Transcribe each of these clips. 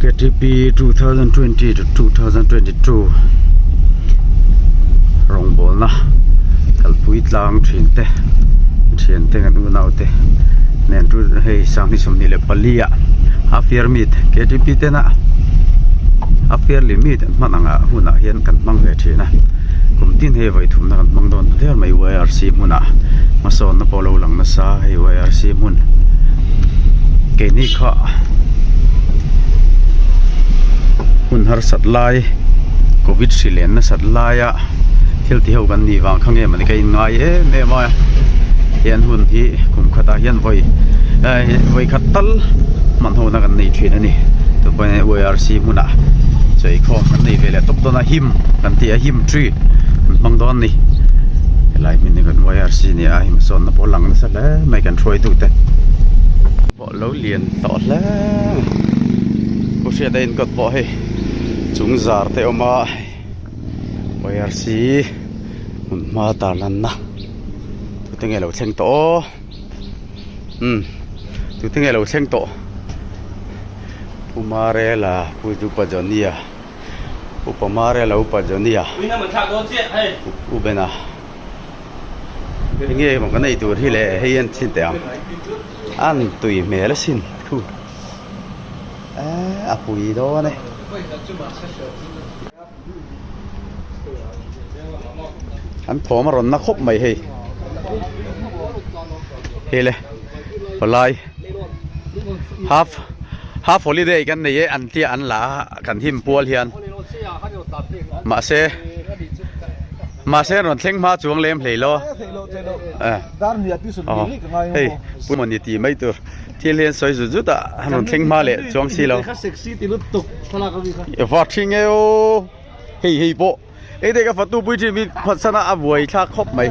KTP 2020 to 2022 rong bol na kalpui tlang thin te kan unau te nen tu hei sang ni som ni le palia half year meet KTP te na half year limit mananga huna hian kan mang ve thina kumtin he vai thum na kan mang don der mai YRC muna mason na polo lang na sa hei YRC mun ke ni kha hun har sat lai covid silen na sat laia thil ti ho kan ni wang khange mani kai ngai e me ma hian hun hi kum khata hian voi khatal man ho na kan nei thin ani to pa YRC muna chei kho kan nei vele top dona him kan ti a him tree mang don ni lai min ni kan YRC ni a him son na polang na sa le mai kan throi tu te bo lo lien to la ko sia dain kot bo he chung zar te oma YRC ma ta lan na tu te nge lo thleng to tu te nge lo thleng to umare la pu tu pa jonia upamare la upa jonia uina ma tha do che hey ubena nge ma kan nei tu hi le heian chin te an tui me la sin thu a pui do ne anh thò mà rộn nó khúc mày hi le palai half holiday kan này anh tia anh lá kan him pual hiền mà xe rộn theng ma chuông lem lei lo hey bún mình đi mấy tur thiên liên soi rụt rụt à rộn theng ma lệ chuông xí lo watching eo hey bộ ấy đây cái phật tu bùi chỉ bị phật sana à buổi cha khóc mày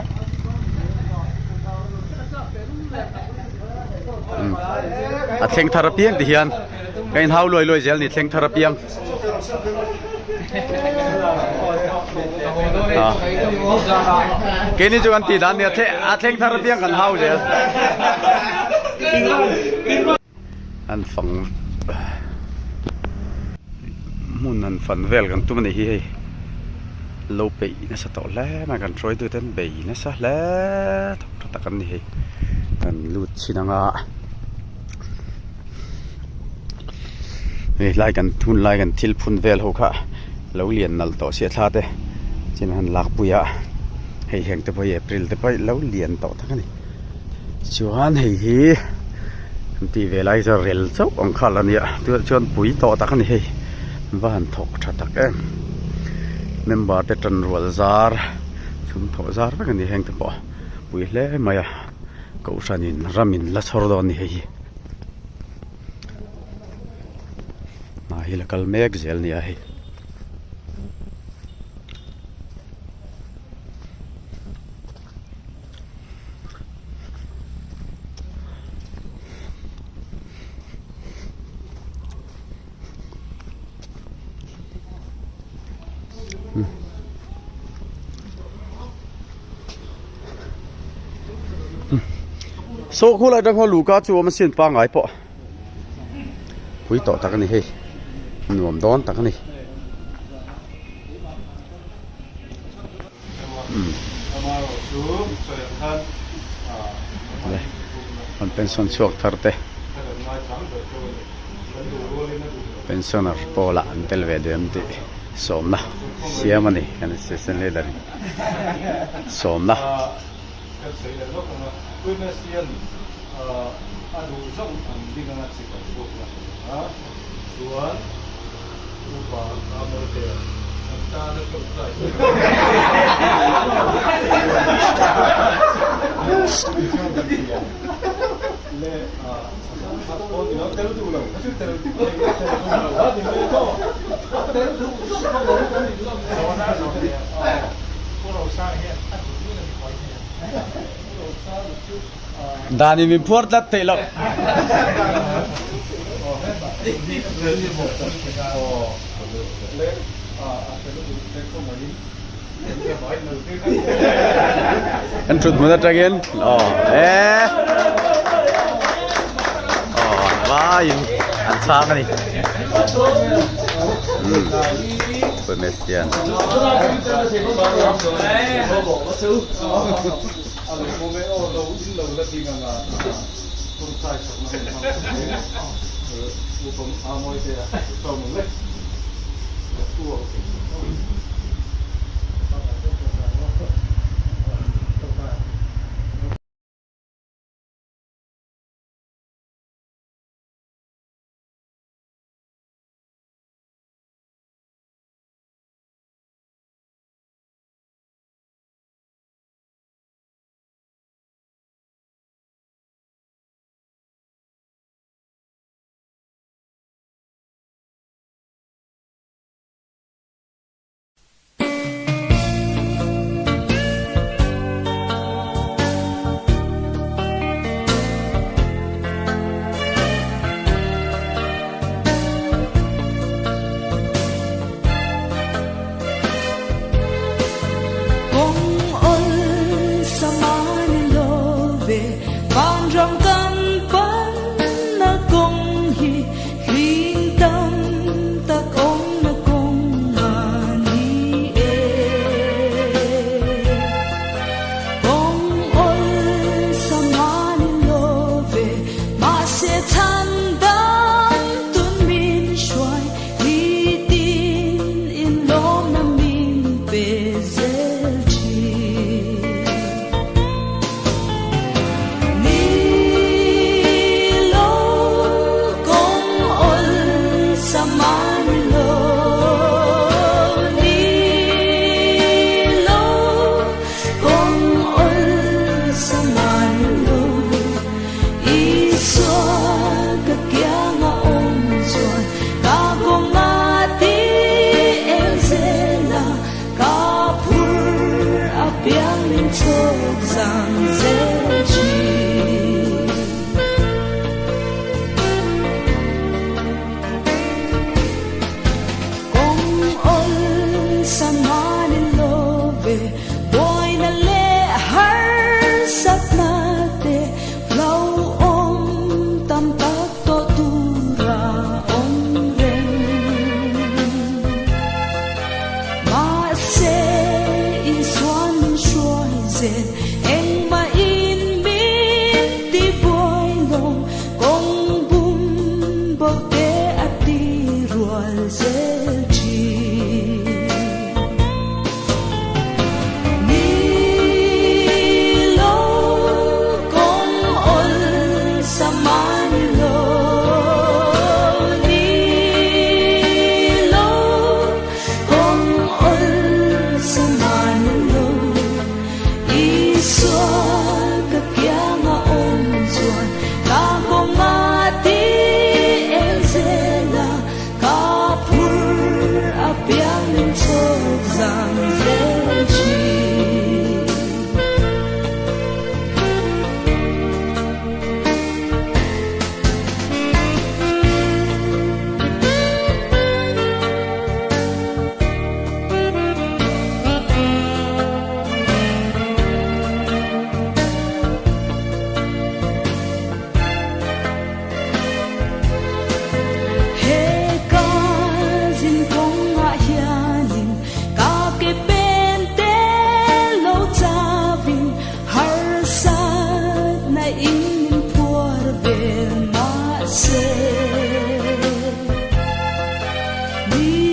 à theng therapy thì hiền cái hao lôi gel này theng therapy cái này cho anh tỷ đàn này theng therapy kan hao gel anh phẳng muốn anh phẳng vel kan tu mình hi lâu bị nó sẽ tỏ lẽ mà cần trôi từ tên bị nó sẽ lẽ thật thật cần gì cần lụt xin nga lại cần thun lại cần thil phun vel hậu khá lâu liền nal tỏ sẽ thà thế trên hành lạc bùa hay hiện từ bây April từ bây lâu liền tỏ thế này chuan hay hi thì về lại giờ rel sốc ông khá là nhẹ từ chuan bùi tỏ thế này và hành thọc thật thật em member te tan rual zar chum tho zar va kan ni heng te po pui hle maya ko sanin ramin la chhor do ni hei na hi la kal mek zel ni a hei số khu lại đang hoa lù cá chua mà xin ba ngày po, quý tỏ tắc này hay, nuông đón tắc này, đây, còn pension chuộc thar te, pensioner po la antel về đêm ti, sớm na, xia mà này, anh sẽ xin lấy đây, sớm na. aduh zong anding anak si kau tuan lupa kamu dia kita ada kerja le oh dia terus tu ulang terus Dani mi puart la te lo anh chụp một tờ again ba anh sang này Với Messian We